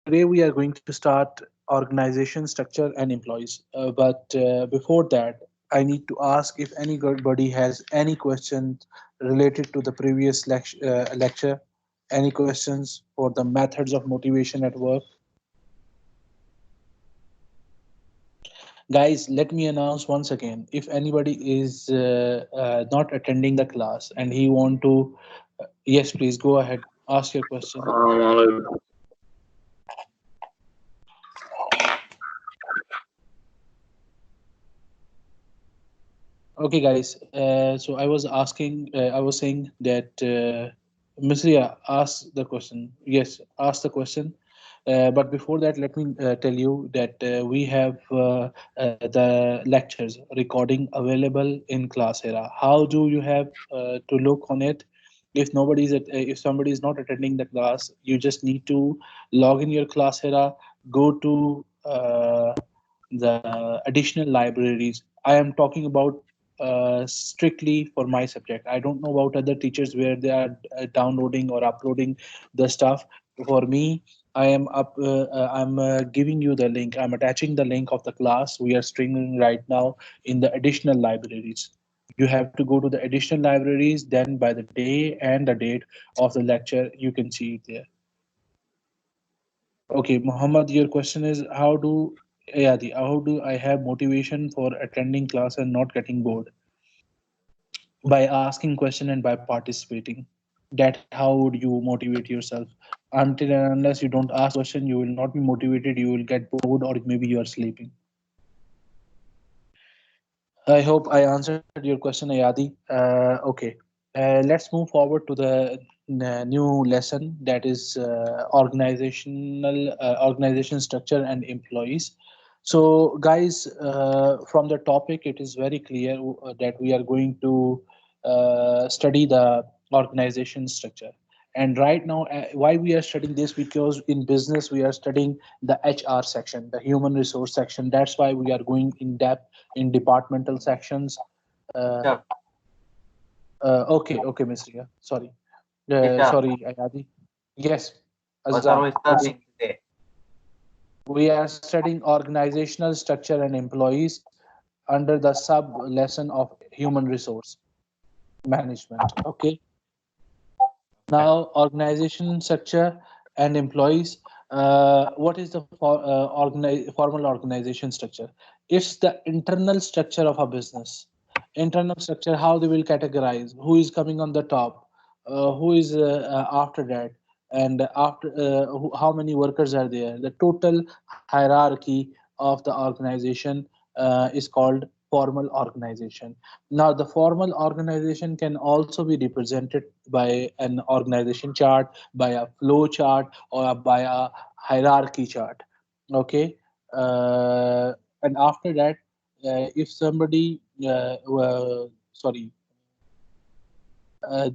today we are going to start organization structure and employees. But before that, I need to ask if anybody has any questions related to the previous lecture. Any questions for the methods of motivation at work? Guys, let me announce once again. If anybody is not attending the class and he want to, yes, please go ahead. Ask your question. Okay, guys. So I was saying that Ms. Ria asked the question. Yes, ask the question. But before that, let me tell you that we have the lectures recording available in Classera. How do you have to look on it? If somebody is not attending the class, you just need to log in your Classera, go to the additional libraries. I am talking about strictly for my subject. I don't know about other teachers where they are downloading or uploading the stuff. For me, I'm giving you the link. I'm attaching the link of the class we are streaming right now in the additional libraries. You have to go to the additional libraries. Then by the day and the date of the lecture, you can see it there. Okay, Muhammad, your question is how do I have motivation for attending class and not getting bored? By asking question and by participating. That how would you motivate yourself? Until and unless you don't ask question, you will not be motivated. You will get bored, or maybe you are sleeping. I hope I answered your question, Ayadi. Okay, let's move forward to the new lesson, that is organization structure and employees. So, guys, from the topic, it is very clear that we are going to study the organization structure. And right now, why we are studying this? Because in business, we are studying the HR section, the human resource section. That's why we are going in depth in departmental sections. Uh, Teacher, okay, Mr. Yeah, sorry. teacher, Sorry, Ayadi. Yes, what are Azza. we studying today? We are studying organizational structure and employees under the sub lesson of human resource management. Okay. Okay. Now, organization structure and employees. What is the formal organization structure? It's the internal structure of a business. Internal structure, how they will categorize, who is coming on the top, who is after that, and how many workers are there. The total hierarchy of the organization is called formal organization. Now, the formal organization can also be represented by an organization chart, by a flow chart, or by a hierarchy chart. Okay. And after that, if somebody, sorry, uh,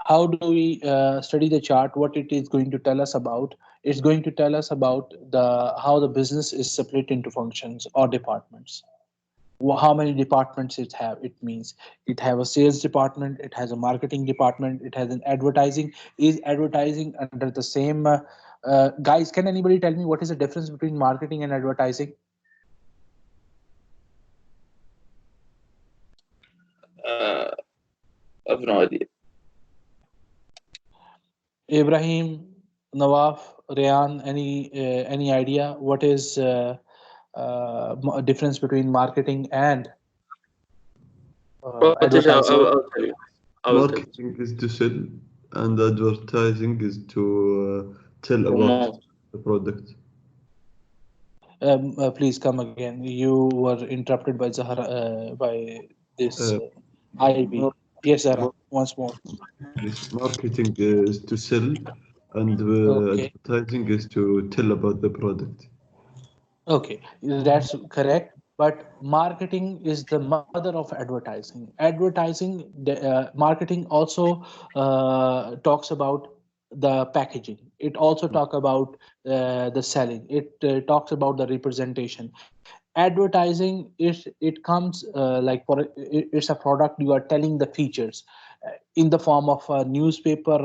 how do we study the chart? What it is going to tell us about? It's going to tell us about the how the business is split into functions or departments. How many departments it means it have a sales department, it has a marketing department, it has an advertising. Is advertising under the same guys, can anybody tell me what is the difference between marketing and advertising? Uh, I've no idea. Ibrahim, Nawaf, Rayan, any idea what is difference between marketing and Well, teacher, advertising? I'll tell you. I will tell you. Marketing is to sell, and advertising is to tell about Promote. the product. Please come again. You were interrupted by Zahra, by this Uh, IB. mar- Yes, Zahra, mar- once more. Marketing is to sell, and Okay, advertising is to tell about the product. okay, that's correct. But marketing is the mother of advertising. Marketing also talks about the packaging. It also talk about the selling. It talks about the representation. Advertising is, it comes like for it's a product, you are telling the features in the form of a newspaper,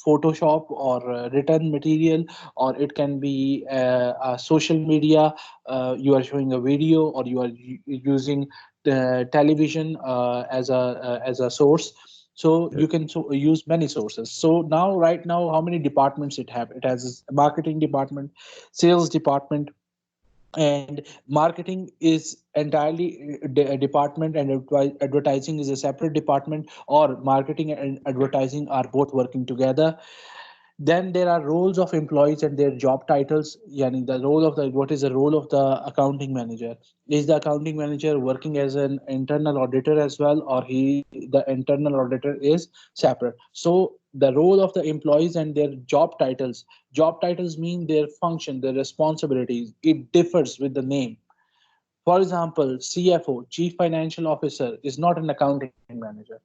photoshop, or written material, or it can be a social media. You are showing a video, or you are using the television as a source. So Yeah. you can use many sources. So now, right now, how many departments it have? It has a marketing department, sales department, and marketing is entirely a department, and advertising is a separate department, or marketing and advertising are both working together. Then there are roles of employees and their job titles. Yani the role of the, what is the role of the accounting manager? Is the accounting manager working as an internal auditor as well, or the internal auditor is separate? So the role of the employees and their job titles. Job titles mean their function, their responsibilities. It differs with the name. For example, CFO, Chief Financial Officer, is not an accounting manager.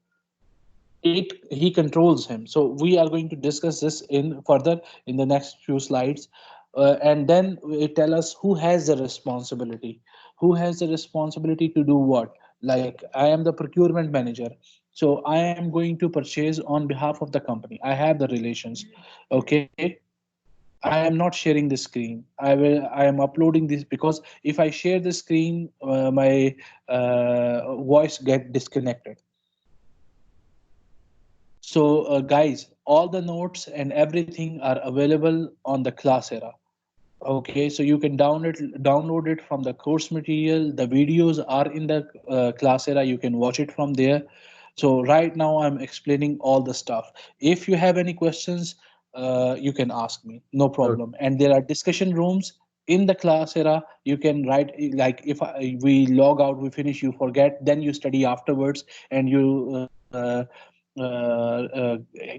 He controls him. So we are going to discuss this in further in the next few slides. And then it tell us who has the responsibility. Who has the responsibility to do what? Like, I am the procurement manager, so I am going to purchase on behalf of the company. I have the relations. Okay, I am not sharing the screen. I am uploading this, because if I share the screen, my voice get disconnected. So, guys, all the notes and everything are available on the Classera. Okay, so you can download it from the course material. The videos are in the Classera. You can watch it from there. So right now I'm explaining all the stuff. If you have any questions, you can ask me. No Okay. problem. And there are discussion rooms in the Classera. You can write, like, if we log out, we finish, you forget, then you study afterwards, and you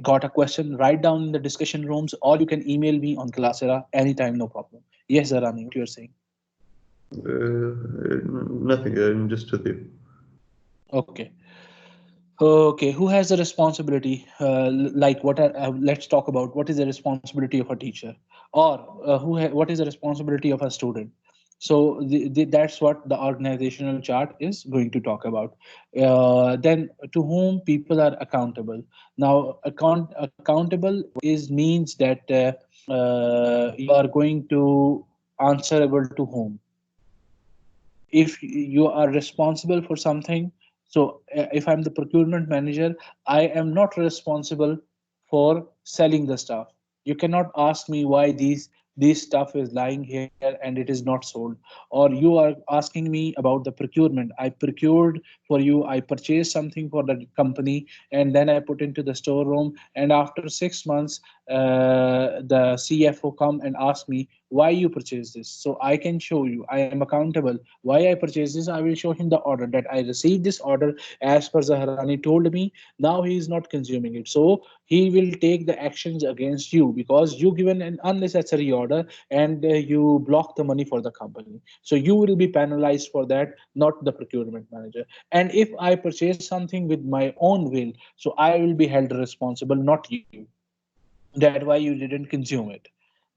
got a question, write down in the discussion rooms, or you can email me on Classera anytime, no problem. Yes, Zarani, what you're saying? Nothing. I'm just with you. Okay. Okay, who has the responsibility? Like, let's talk about what is the responsibility of a teacher, or what is the responsibility of a student. So that's what the organizational chart is going to talk about. Then, to whom people are accountable. Now, accountable is means that you are going to answerable to whom. If you are responsible for something, so if I'm the procurement manager, I am not responsible for selling the stuff. You cannot ask me why these stuff is lying here and it is not sold. Or you are asking me about the procurement. I procured for you, I purchased something for the company, and then I put into the storeroom, and after 6 months, the CFO come and ask me why you purchased this. So I can show you, I am accountable. Why I purchased this, I will show him the order, that I received this order as per Zaharani told me. Now he is not consuming it. So he will take the actions against you, because you given an unnecessary order, and you block the money for the company. So you will be penalized for that, not the procurement manager. And if I purchase something with my own will, so I will be held responsible, not you, that why you didn't consume it.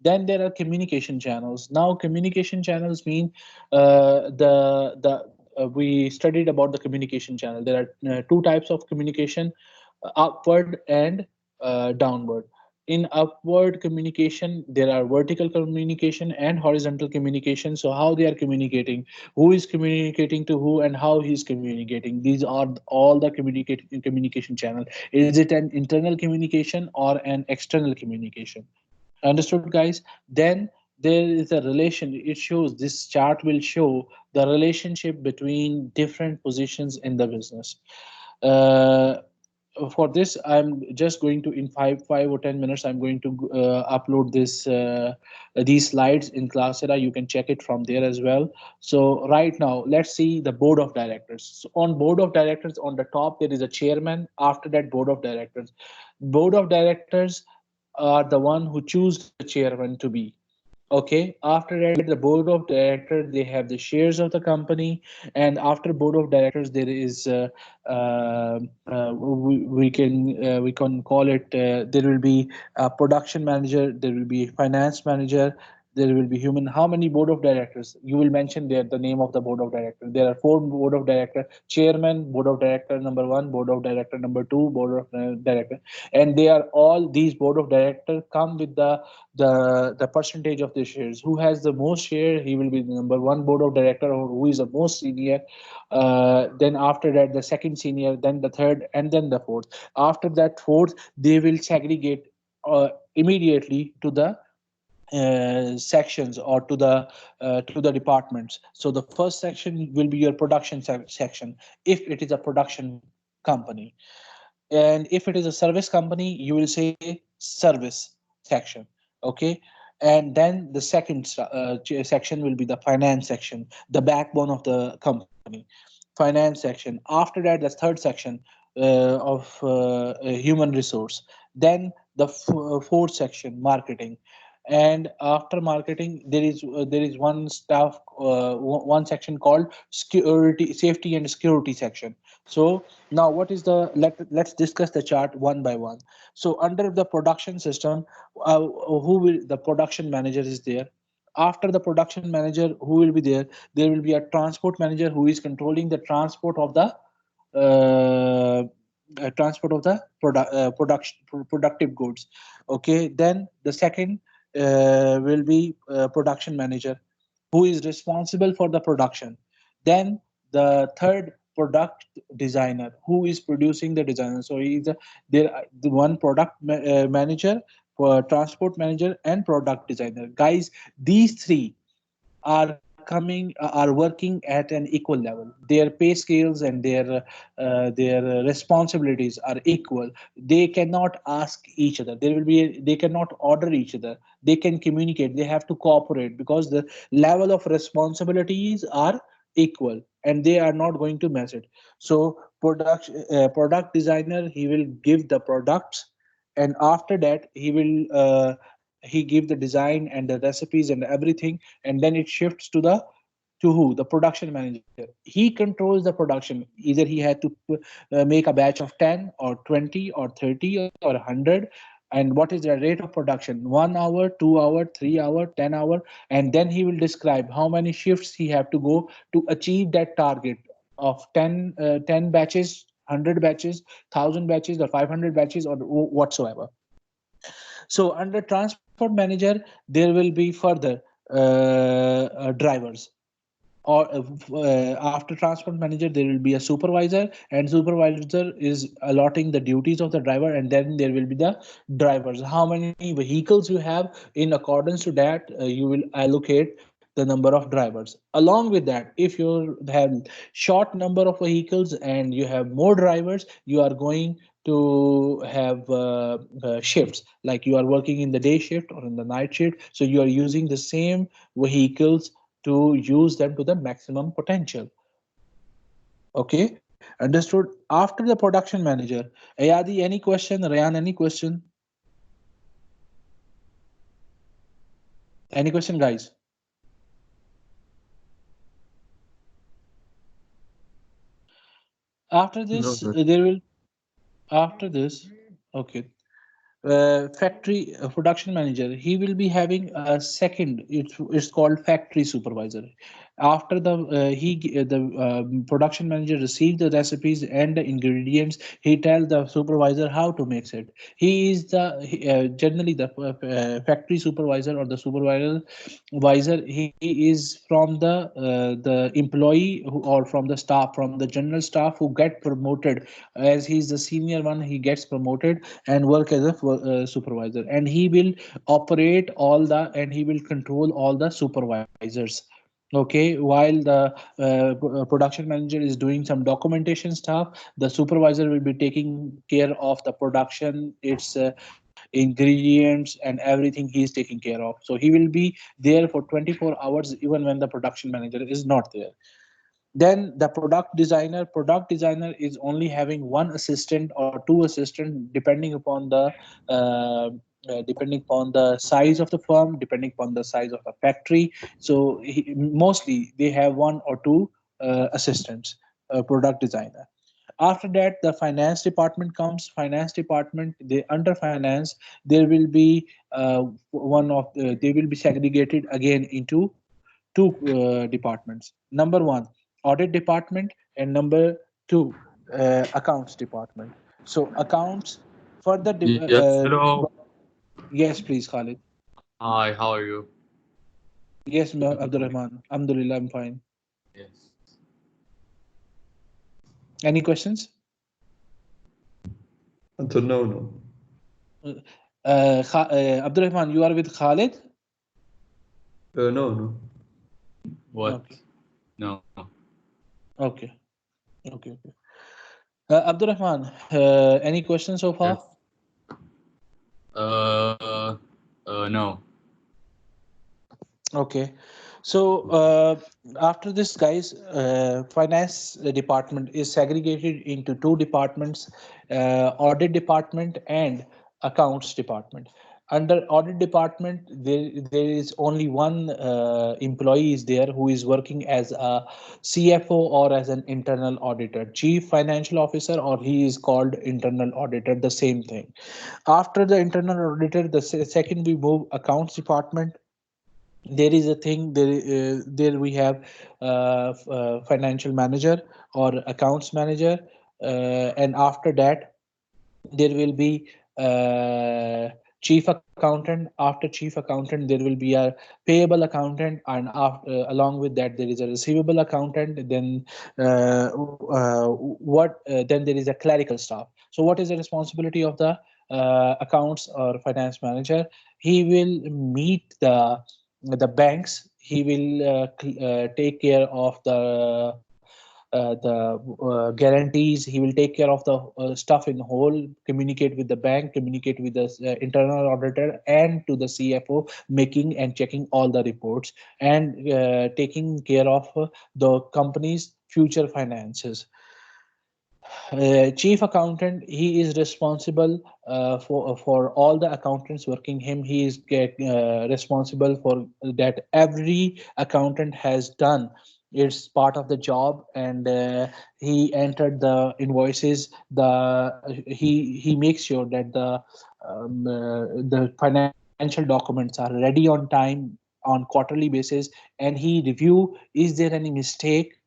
Then there are communication channels. Now communication channels mean the we studied about the communication channel. There are two types of communication, upward and downward. In upward communication, there are vertical communication and horizontal communication. So how they are communicating, who is communicating to who, and how he is communicating, these are all the communication channel. Is it an internal communication or an external communication? Understood, guys? Then there is a relation. It shows, this chart will show the relationship between different positions in the business. Uh, for this, I'm just going to, in 5 or 10 minutes, I'm going to upload these slides in Classera. You can check it from there as well. So right now, let's see the board of directors. So on board of directors, on the top there is a chairman. After that, board of directors. Board of directors are the one who choose the chairman to be. Okay, after that, the board of directors, they have the shares of the company, and after board of directors, there is we can call it, there will be a production manager, there will be finance manager, there will be human. How many board of directors? You will mention there the name of the board of directors. There are four board of director: chairman, board of director number one, board of director number two, board of director, and they are all these board of director come with the percentage of the shares. Who has the most share? He will be the number one board of director, or who is the most senior. Then after that, the second senior, then the third, and then the fourth. After that fourth, they will segregate immediately to the sections, or to the departments. So the first section will be your production section, if it is a production company, and if it is a service company, you will say service section. Okay, and then the second section will be the finance section, the backbone of the company, finance section. After that, the third section of human resource. Then the fourth section, marketing. And after marketing, there is one staff, one section called security, safety and security section. So now what is the, let's discuss the chart one by one. So under the production system, who will, the production manager is there. After the production manager, who will be there? There will be a transport manager who is controlling the transport of the productive goods. Okay, then the second will be production manager, who is responsible for the production. Then the third, product designer, who is producing the designer. So he is the one product manager, for transport manager, and product designer. Guys, these three are coming are working at an equal level. Their pay scales and their responsibilities are equal. They cannot ask each other. They cannot order each other. They can communicate. They have to cooperate, because the level of responsibilities are equal, and they are not going to mess it. So product designer, he will give the products, and after that he give the design and the recipes and everything, and then it shifts to who? The production manager. He controls the production. Either he had to make a batch of 10 or 20 or 30 or 100. And what is the rate of production? 1 hour, 2 hour, 3 hour, 10 hour. And then he will describe how many shifts he have to go to achieve that target of 10 batches, 100 batches, 1,000 batches, or 500 batches, or whatsoever. So under transport manager, there will be further drivers. Or after transport manager, there will be a supervisor, and supervisor is allotting the duties of the driver, and then there will be the drivers. How many vehicles you have, in accordance to that, you will allocate the number of drivers. Along with that, if you have short number of vehicles and you have more drivers, you are going to have shifts, like you are working in the day shift or in the night shift, so you are using the same vehicles to use them to the maximum potential. Okay, understood. After the production manager, Ayadi, any question? Rayan, any question? Any question, guys? After No, this, no. there will, after this, okay. Factory production manager, he will be having a second, it's called factory supervisor. After the production manager receive the recipes and the ingredients, he tell the supervisor how to mix it. He is generally the factory supervisor, or the supervisor. He is from the employee or from the staff, from the general staff, who get promoted. As he is the senior one, he gets promoted and work as a supervisor, and he will operate all the, and he will control all the supervisors. Okay, while the production manager is doing some documentation stuff, the supervisor will be taking care of the production, its ingredients and everything he is taking care of. So he will be there for 24 hours, even when the production manager is not there. Then the product designer is only having one assistant or two assistant, depending upon the size of the firm, depending upon the size of the factory. So mostly they have one or two assistants, product designer. After that, the finance department comes. Finance department, they under finance, there will be they will be segregated again into two departments. Number one, audit department, and number two, accounts department. So accounts further. Yes, hello. Yes, please, Khalid. Hi, how are you? Yes, Abdul Rahman. Alhamdulillah, I'm fine. Yes. Any questions? Until now, no. Abdul Rahman, you are with Khalid? No, no. What? Okay, No. okay, okay. Abdul Rahman, any questions so Yes. far? No. Okay. So after this, guys, finance department is segregated into two departments, audit department and accounts department. Under audit department, there is only one employee is there who is working as a CFO or as an internal auditor, chief financial officer, or he is called internal auditor, the same thing. After the internal auditor, the second we move accounts department. There is a thing there, there we have financial manager or accounts manager, and after that there will be uh, chief accountant. After chief accountant there will be a payable accountant, and after, along with that there is a receivable accountant. Then then there is a clerical staff. So what is the responsibility of the accounts or finance manager? He will meet the banks. He will take care of the guarantees. He will take care of the stuff in whole, communicate with the bank, communicate with the internal auditor and to the CFO, making and checking all the reports, and taking care of the company's future finances. Chief accountant, he is responsible for all the accountants working him. He is responsible for that every accountant has done. It's part of the job, and he entered the invoices. He makes sure that the financial documents are ready on time on quarterly basis, and he review is there any mistake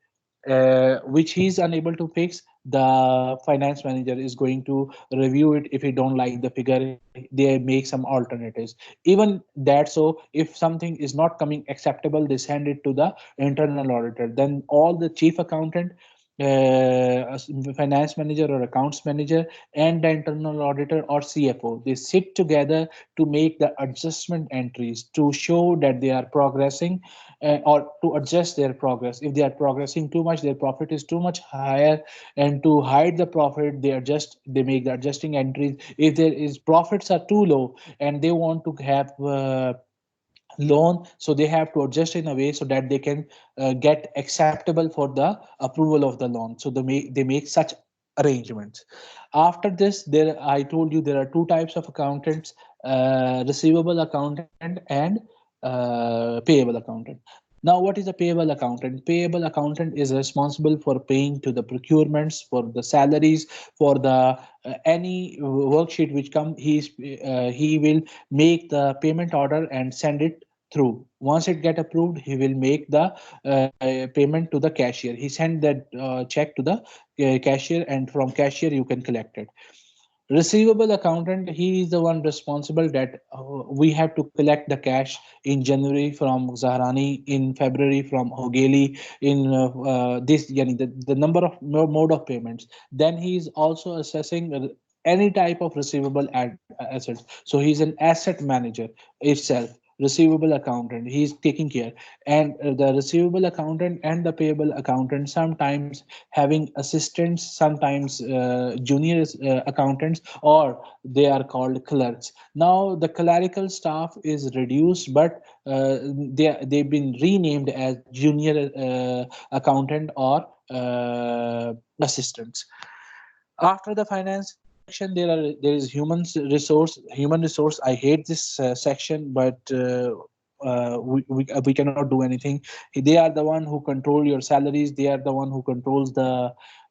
which he is unable to fix. The finance manager is going to review it. If he don't like the figure, they make some alternatives. Even that, so if something is not coming acceptable, they send it to the internal auditor. Then all the chief accountant, finance manager or accounts manager, and the internal auditor or CFO, they sit together to make the adjustment entries to show that they are progressing, or to adjust their progress. If they are progressing too much, their profit is too much higher, and to hide the profit, they make the adjusting entries. If there is profits are too low and they want to have loan, so they have to adjust in a way so that they can get acceptable for the approval of the loan. So they make such arrangements. After this, there I told you there are two types of accountants: receivable accountant and payable accountant. Now, what is a payable accountant? Payable accountant is responsible for paying to the procurements, for the salaries, for the any worksheet which come. He will make the payment order and send it through. Once it get approved, he will make the payment to the cashier. He send that check to the cashier, and from cashier you can collect it. Receivable accountant, he is the one responsible that we have to collect the cash in January from Zahrani, in February from Hogeli, in this yani the number of mode of payments. Then he is also assessing any type of receivable assets. So he's an asset manager itself. Receivable accountant, he is taking care. And the receivable accountant and the payable accountant sometimes having assistants, sometimes junior accountants, or they are called clerks. Now the clerical staff is reduced, but they've been renamed as junior accountant or assistants. After the finance section, there is human resource. I hate this section, but we cannot do anything. They are the one who control your salaries. They are the one who controls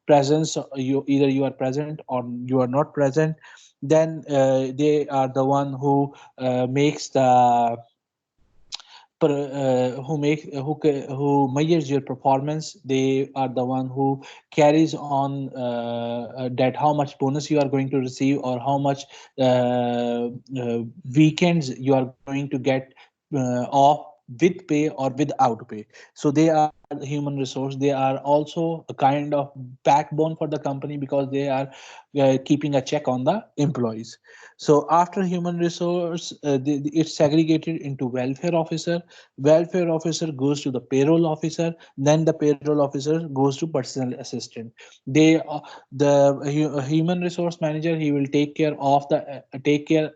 presence, you either you are present or you are not present, then they are the one who makes the who measures your performance. They are the one who carries on that how much bonus you are going to receive, or how much weekends you are going to get off with pay or without pay. So they are the human resource. They are also a kind of backbone for the company, because they are keeping a check on the employees. So after human resource, it's segregated into welfare officer. Welfare officer goes to the payroll officer. Then the payroll officer goes to personal assistant. They human resource manager, he will take care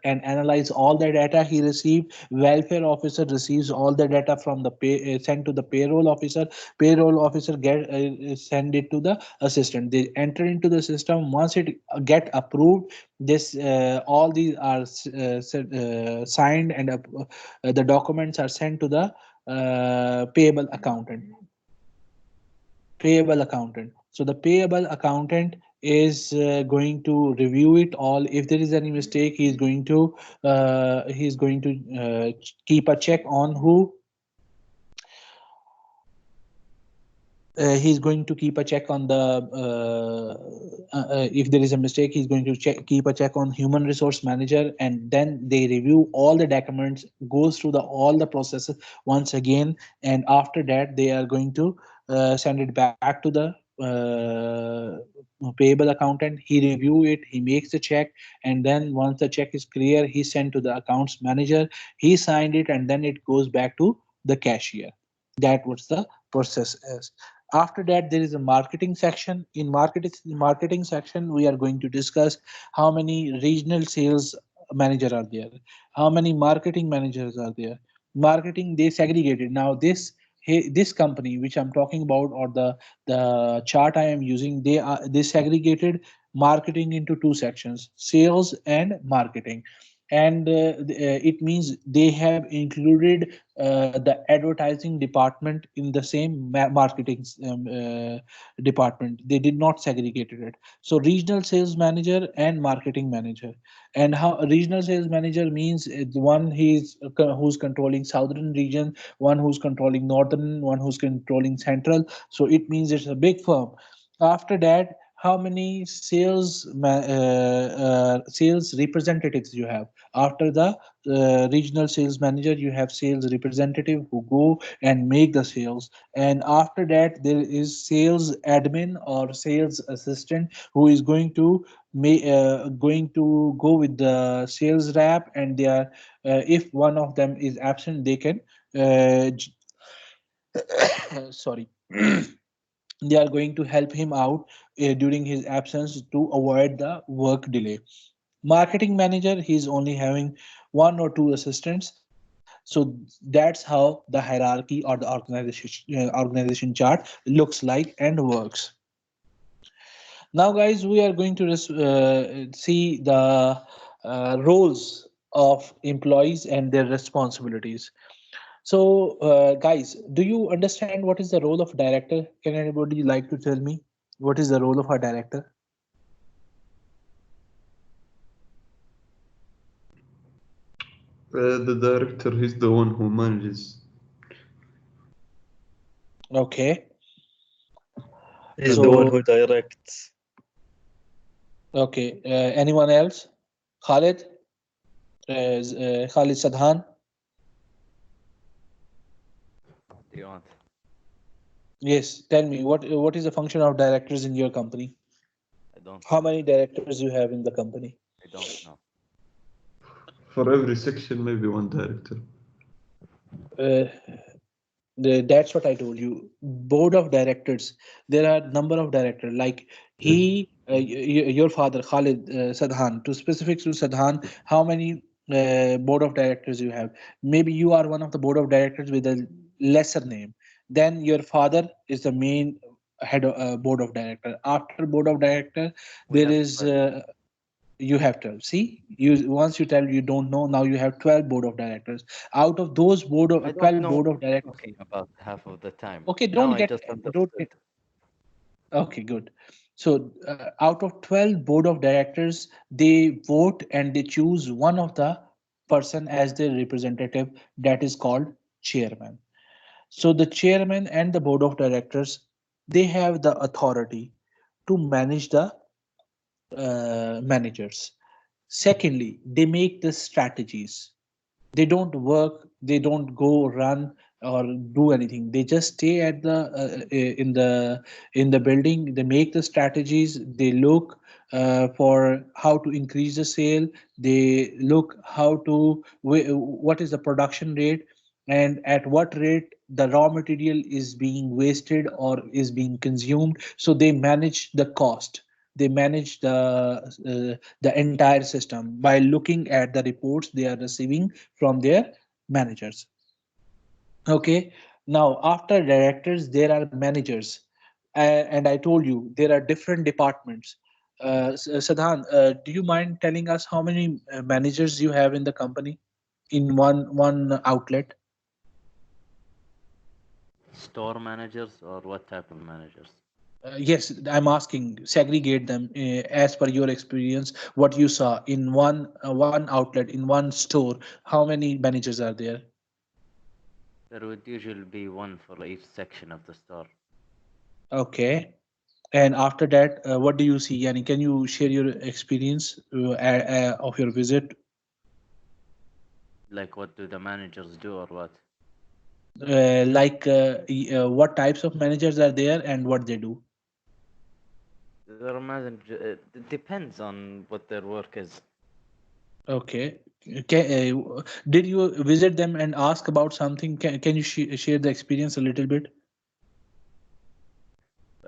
and analyze all the data he received. Welfare officer receives all the data from the sent to the payroll officer. Payroll officer send it to the assistant. They enter into the system. Once it get approved, this all these are signed, and the documents are sent to the payable accountant. So the payable accountant is going to review it all. If there is any mistake, he's going to keep a check on who he's going to keep a check on the if there is a mistake, he's going to keep a check on human resource manager, and then they review all the documents, goes through the all the processes once again, and after that they are going to send it back to the payable accountant. He review it, he makes the check, and then once the check is clear, he sent to the accounts manager. He signed it, and then it goes back to the cashier. That was the process is. After that, there is a marketing section. In marketing section, we are going to discuss how many regional sales manager are there, how many marketing managers are there. Marketing, they segregated. Now this company which I'm talking about, or the chart I am using, they segregated marketing into two sections: sales and marketing. And it means they have included the advertising department in the same marketing department. They did not segregate it. So regional sales manager and marketing manager. And how regional sales manager means the one who's controlling southern region, one who's controlling northern, one who's controlling central. So it means it's a big firm. After that, how many sales representatives you have? After the regional sales manager, you have sales representative who go and make the sales. And after that, there is sales admin or sales assistant who is going to go with the sales rep, and they are if one of them is absent, they can sorry they are going to help him out during his absence to avoid the work delay. Marketing manager, he's only having one or two assistants. So that's how the hierarchy or the organization chart looks like and works. Now guys, we are going to see the roles of employees and their responsibilities. So guys, do you understand what is the role of director? Can anybody like to tell me what is the role of a director? The director is the one who manages. Okay. He's So- the one who directs. Okay. Anyone else? Khalid? Khalid Sadhan? What do you want? Yes. Tell me what is the function of directors in your company? I don't How know. many directors you have in the company? I don't know. For every section, maybe one director. Uh, that's what I told you. Board of directors. There are number of directors. Like your father Khalid Sadhan. To specifics to Sadhan, how many board of directors you have? Maybe you are one of the board of directors with a lesser name. Then your father is the main head of board of director. After board of director, We there have is 12. you have 12. See, you once you tell you don't know, now you have 12 board of directors. Out of those I don't 12 know board what of you're directors. talking about half of the time. Okay, Now don't I get just don't. understood. Okay, good. So out of 12 board of directors, they vote and they choose one of the person as their representative, that is called chairman. So the chairman and the board of directors, they have the authority to manage the managers. Secondly, they make the strategies. They don't work, they don't go run or do anything. They just stay at the in the building. They make the strategies. They look for how to increase the sale. They look how to what is the production rate, and at what rate the raw material is being wasted or is being consumed. So they manage the cost, they manage the entire system by looking at the reports they are receiving from their managers. Okay, now after directors there are managers. And I told you there are different departments. Sadhan, do you mind telling us how many managers you have in the company in one outlet? Store managers or what type of managers? Yes, I'm asking, segregate them as per your experience, what you saw in one outlet, in one store. How many managers are there? There would usually be one for each section of the store. Okay. And after that, what do you see? Yani, can you share your experience of your visit? Like, what do the managers do or what? What types of managers are there and what they do? Their manager, it depends on what their work is. Okay. Did you visit them and ask about something? Can you share the experience a little bit?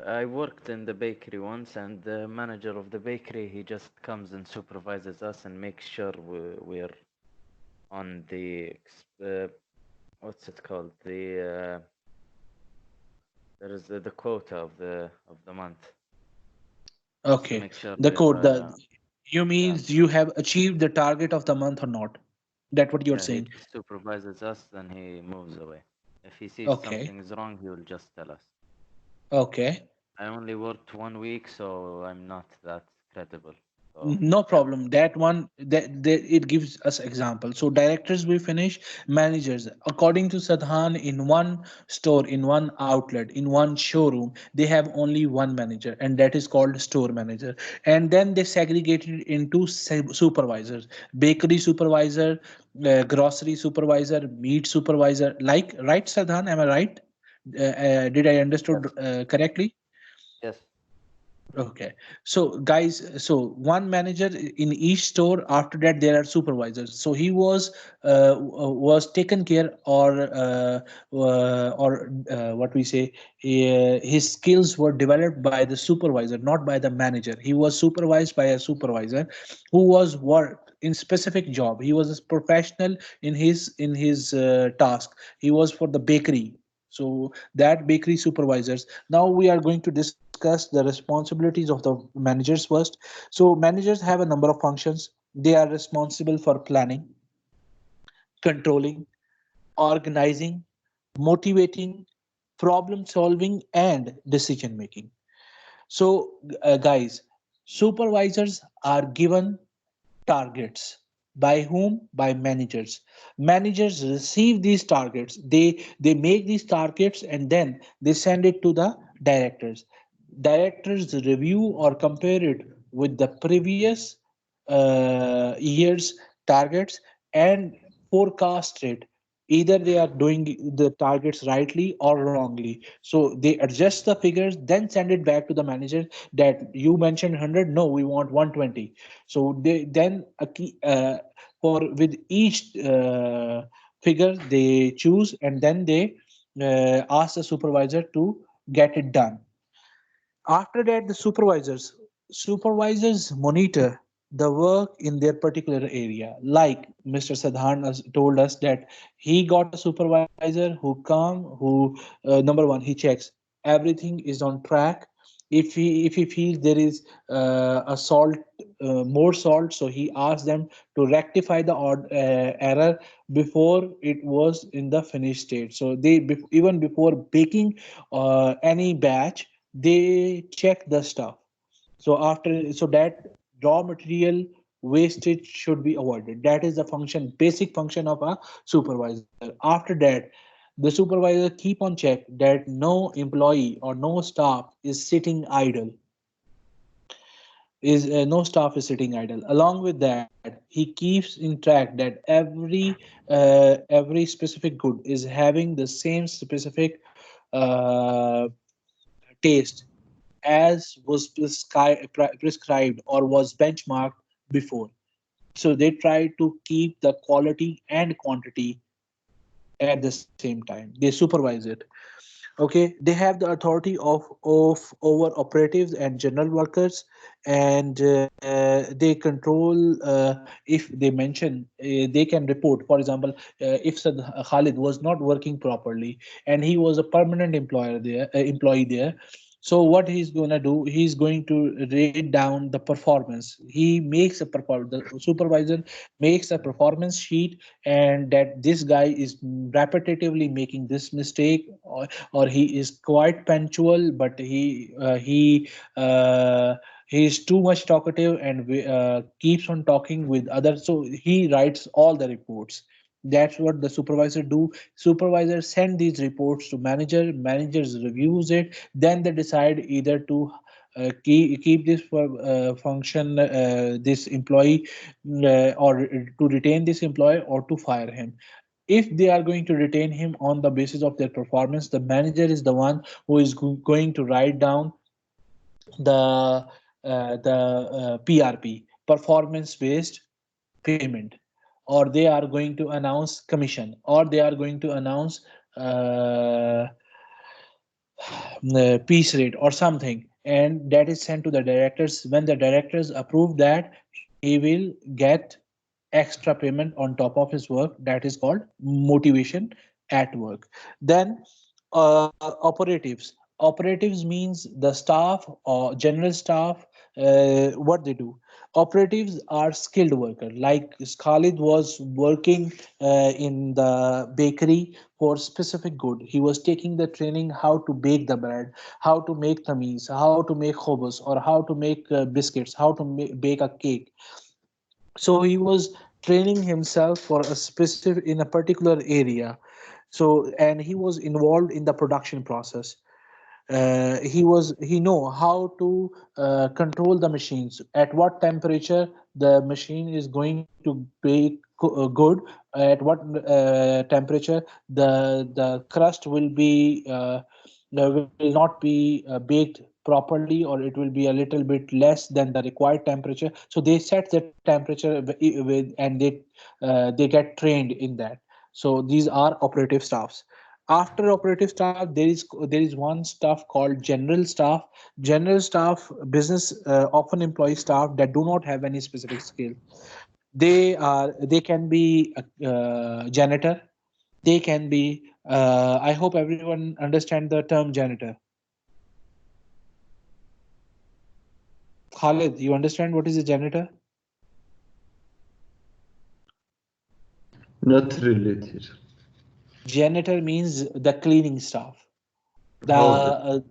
I worked in the bakery once, and the manager of the bakery, he just comes and supervises us and makes sure we're on the what's it called? There is the quota of the month. Just to Okay. make sure The we're code, the you yeah, means you have achieved the target of the month or not? That what you're yeah. He saying? just supervises us, then he moves away. If he sees Okay. something is wrong, he will just tell us. Okay. I only worked 1 week, so I'm not that credible. So No yeah, problem. That one that it gives us example. So directors we finish, managers. According to Sadhan, in one store, in one outlet, in one showroom, they have only one manager, and that is called store manager. And then they segregated into supervisors: bakery supervisor, grocery supervisor, meat supervisor. Like, right, Sadhan? Am I right? Did I understood yes, correctly? yes. Okay. So guys, so one manager in each store. After that, there are supervisors. So he was taken care, or what we say, his skills were developed by the supervisor, not by the manager. He was supervised by a supervisor who was worked in specific job. He was a professional in his task. He was for the bakery. So that bakery supervisors. Now we are going to discuss the responsibilities of the managers first. So managers have a number of functions. They are responsible for planning, controlling, organizing, motivating, problem solving, and decision making. So, guys, supervisors are given targets. By whom? By managers. Managers receive these targets. They make these targets and then they send it to the directors. Directors review or compare it with the previous year's targets and forecast it. Either they are doing the targets rightly or wrongly. So they adjust the figures, then send it back to the manager that you mentioned 100. No, we want 120. So they then for with each figure they choose, and then they ask the supervisor to get it done. After that, the supervisors monitor the work in their particular area. Like Mr. Sadhan has told us that he got a supervisor who come, who number one, he checks everything is on track. If he feels there is a salt, more salt, so he asks them to rectify the error before it was in the finished state. So even before baking any batch, they check the stuff. So that raw material wastage should be avoided. That is the function, basic function of a supervisor. After that, the supervisor keep on check that no employee or no staff is sitting idle, is no staff is sitting idle. Along with that, he keeps in track that every specific good is having the same specific uh, taste as was prescribed or was benchmarked before. So they try to keep the quality and quantity at the same time. They supervise it. Okay, they have the authority of over operatives and general workers, and they control, if they mention, they can report, for example, if Khalid was not working properly and he was a permanent employee there, so what he's going to do, he's going to rate down the performance. He makes a the supervisor makes a performance sheet, and that this guy is repetitively making this mistake, or he is quite punctual, but he is too much talkative and keeps on talking with others. So he writes all the reports. That's what the supervisor do. Supervisor send these reports to manager. Managers reviews it. Then they decide either to keep this function, this employee, or to retain this employee or to fire him. If they are going to retain him on the basis of their performance, the manager is the one who is going to write down the PRP, performance based payment, or they are going to announce commission, or they are going to announce uh, piece rate or something, and that is sent to the directors. When the directors approve that, he will get extra payment on top of his work. That is called motivation at work. Then operatives means the staff or general staff. What they do, operatives are skilled worker. Like Khalid was working in the bakery for specific good. He was taking the training how to bake the bread, how to make tamis, how to make khobus, or how to make biscuits, how to bake a cake. So he was training himself for a specific in a particular area. So, and he was involved in the production process. He know how to control the machines, at what temperature the machine is going to bake good, at what temperature the crust will be will not be baked properly, or it will be a little bit less than the required temperature. So they set the temperature with, and they get trained in that. So these are operative staffs. After operative staff, there is one staff called general staff. General staff business often employ staff that do not have any specific skill. They can be a janitor. They can be, I hope everyone understand the term janitor. Khalid, you understand what is a janitor? Not related. Janitor means the cleaning staff. The Howder.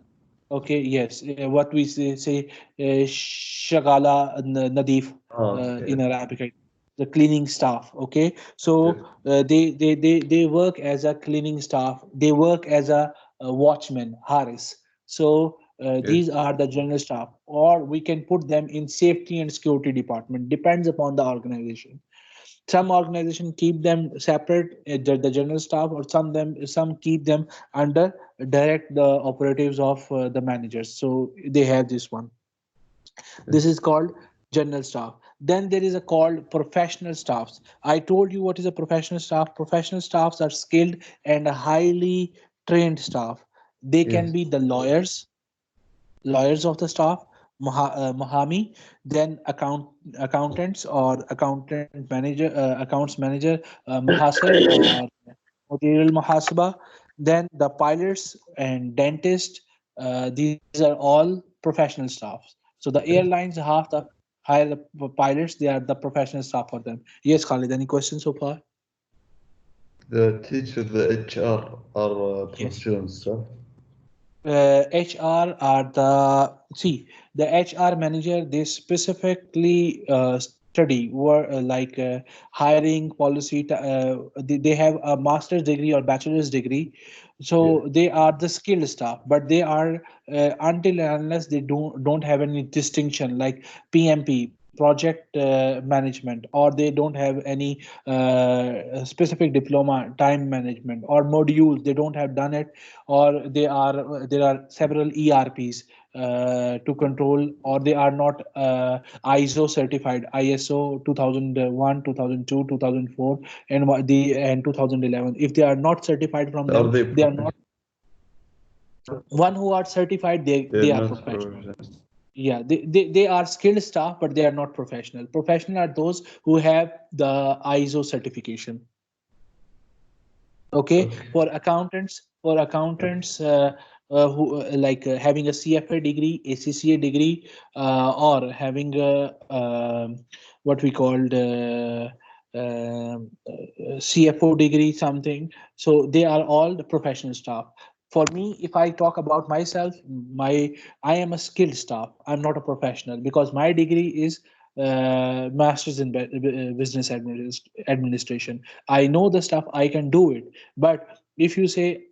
Okay, yes, what we say shagala nadif in Okay. Arabic, the cleaning staff. Okay, Okay. so they work as a cleaning staff. They work as a watchman, haris. So Okay. these are the general staff, or we can put them in safety and security department. Depends upon the organization. Some organization keep them separate, the general staff, or some keep them under direct the operatives of the managers. So they have this one. This is called general staff. Then there is a called professional staffs. I told you what is a professional staff. Professional staffs are skilled and highly trained staff. They can Yes. be the lawyers of the staff, Mahami, then accountants or accounts manager, Muhasib or Material Muhasaba, then the pilots and dentists. These are all professional staffs. So the airlines have the hire the pilots. They are the professional staff for them. Yes, Khalid. Any questions so far? The teacher, the HR are Yes. professional staff. HR are the HR manager. They specifically study hiring policy. They have a master's degree or bachelor's degree, Yeah. so they are the skilled staff. But they are until and unless they don't have any distinction like PMP project management, or they don't have any specific diploma time management or modules. They don't have done it, or there are several ERPs to control, or they are not ISO certified, ISO 2001, 2002, 2004, and 2011. If they are not certified from Are them, they they are not one who are certified. They're They are not professional. professional. Yeah, they are skilled staff, but they are not professional. Professional are those who have the ISO certification. Okay, Okay. for accountants who having a CFA degree, ACCA degree, or having a what we called CFO degree something. So they are all the professional staff. For me, if I talk about myself, my I am a skilled staff. I'm not a professional because my degree is master's in business administration. I know the stuff, I can do it. But if you say,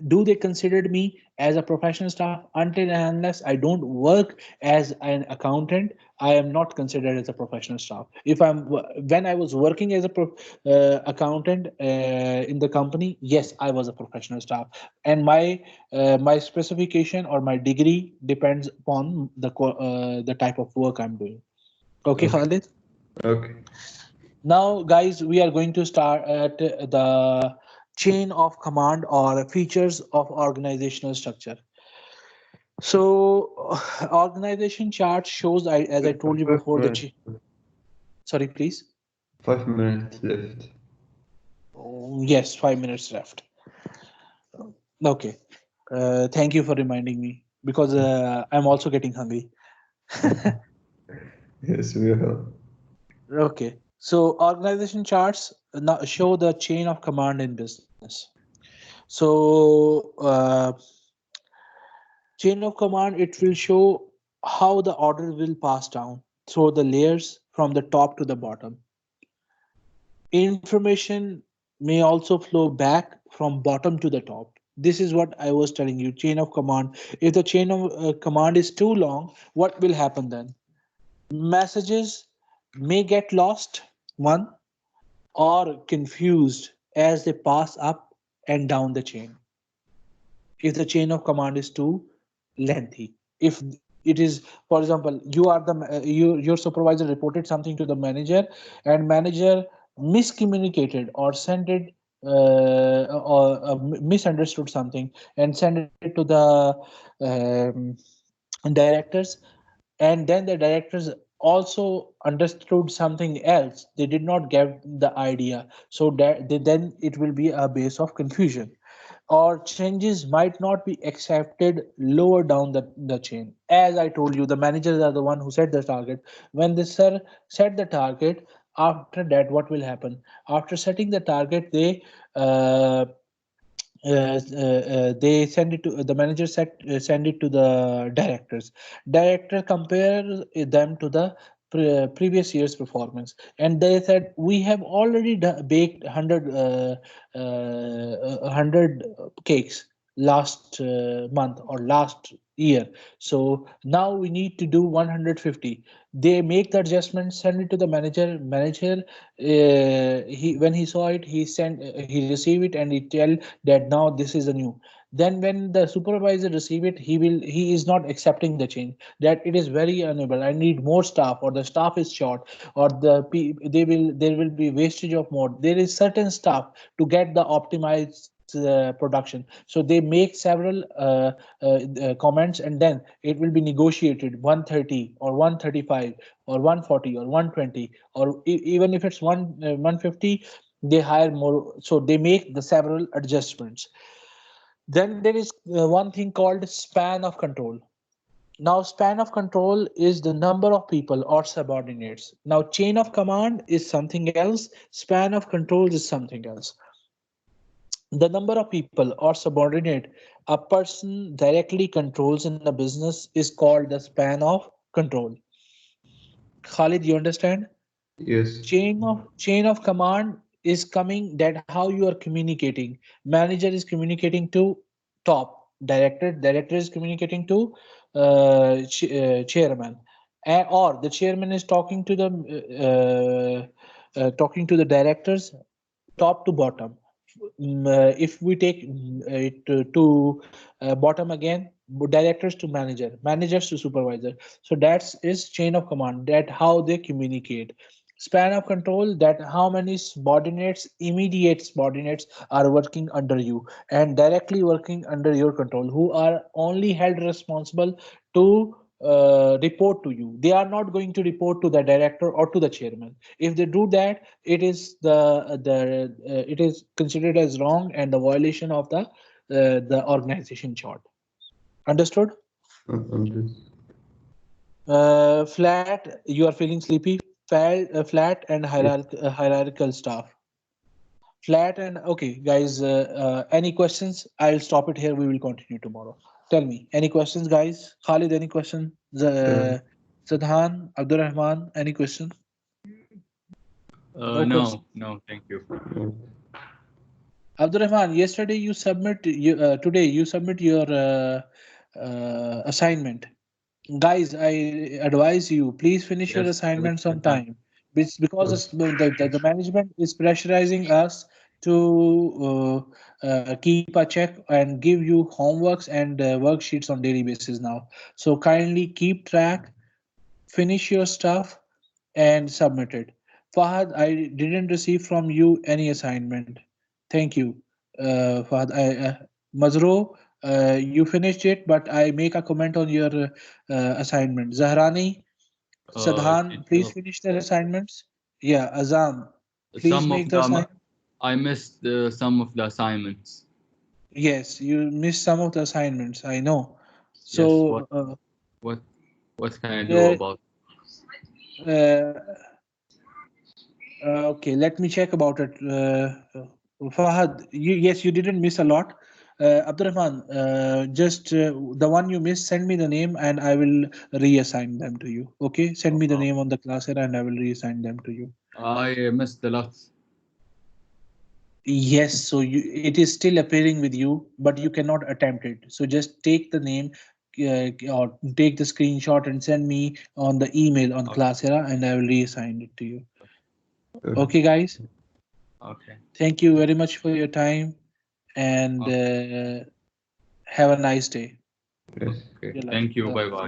do they consider me as a professional staff? Until and unless I don't work as an accountant, I am not considered as a professional staff. If I'm When I was working as a accountant in the company, yes, I was a professional staff, and my specification or my degree depends upon the type of work I'm doing. Okay, Okay. Khalid. Okay. Now, guys, we are going to start at the chain of command or features of organizational structure. So, organization chart shows, as I told you Five before, minutes. sorry, please. 5 minutes left. Oh, yes, 5 minutes left. Okay. Thank you for reminding me because I'm also getting hungry. Yes, we are. Okay. So, organization charts now show the chain of command in business. So, chain of command, it will show how the order will pass down through the layers from the top to the bottom. Information may also flow back from bottom to the top. This is what I was telling you, chain of command. If the chain of command is too long, what will happen then? Messages may get lost, one, or confused as they pass up and down the chain. If the chain of command is too lengthy, if it is, for example, your supervisor reported something to the manager, and manager miscommunicated or sent it misunderstood something and sent it to the um, directors, and then the directors also understood something else. They did not get the idea, so then it will be a base of confusion, or changes might not be accepted lower down the chain. As I told you, the managers are the one who set the target. When the sir set the target, after that what will happen? After setting the target, uh, they send it to the manager, send it to the directors. Director compare them to the previous year's performance, and they said we have already baked 100 cakes last month or last year, so now we need to do 150. They make the adjustment, send it to the manager. He When he saw it, he received it, and he tell that now this is a new. Then when the supervisor receive it, he is not accepting the change, that it is very unable, I need more staff, or the staff is short, or there will be wastage of more. There is certain staff to get the optimized production, so they make several comments, and then it will be negotiated 130 or 135 or 140 or 120, or even if it's 150, they hire more, so they make the several adjustments. Then there is one thing called span of control. Now, span of control is the number of people or subordinates. Now, chain of command is something else, span of control is something else. The number of people or subordinate a person directly controls in a business is called the span of control. Khalid, you understand? Yes. Chain of command is coming that how you are communicating. Manager is communicating to top director is communicating to chairman, or the chairman is talking to the talking to the directors, top to bottom. If we take it to bottom again, directors to manager, managers to supervisor. So that's is chain of command, that how they communicate. Span of control, that how many subordinates, immediate subordinates are working under you and directly working under your control, who are only held responsible to report to you. They are not going to report to the director or to the chairman. If they do that, it is it is considered as wrong and the violation of the organization chart. Understood? Understood. Flat, you are feeling sleepy. Flat and Yes. hierarchical staff. Flat and okay, guys. Any questions? I'll stop it here. We will continue tomorrow. Tell me, any questions, guys? Khalid, any question? Uh, Sadhan, Abdurrahman, any question? No question. No, no, thank you. Abdurrahman, yesterday you submit you today you submit your assignment. Guys, I advise you, please finish your Yes, assignments which on time. Because the management is pressurizing us to keep a check and give you homeworks and worksheets on daily basis now. So kindly keep track, finish your stuff, and submit it. Fahad, I didn't receive from you any assignment. Thank you, Fahad. Mazro, you finished it, but I make a comment on your assignment. Zahrani, did Sadhan, please you finish their assignments. Yeah, Azam, please some of make the them? assignment. I missed some of the assignments. Yes, you missed some of the assignments. I know. Yes, So, what what can I do uh, about? uh, okay, let me check about it. Fahad, yes, you didn't miss a lot. Abdurrahman, just the one you missed, send me the name and I will reassign them to you. Okay, send me the Uh, name on the class here and I will reassign them to you. I missed a lot. Yes, so it is still appearing with you, but you cannot attempt it. So just take the name or take the screenshot and send me on the email on Okay, Classera and I will reassign it to you. okay. Okay, guys, okay, thank you very much for your time and okay. have a nice day. Yes. Okay. Yalla, Thank you. Allah Bye bye. Hafiz.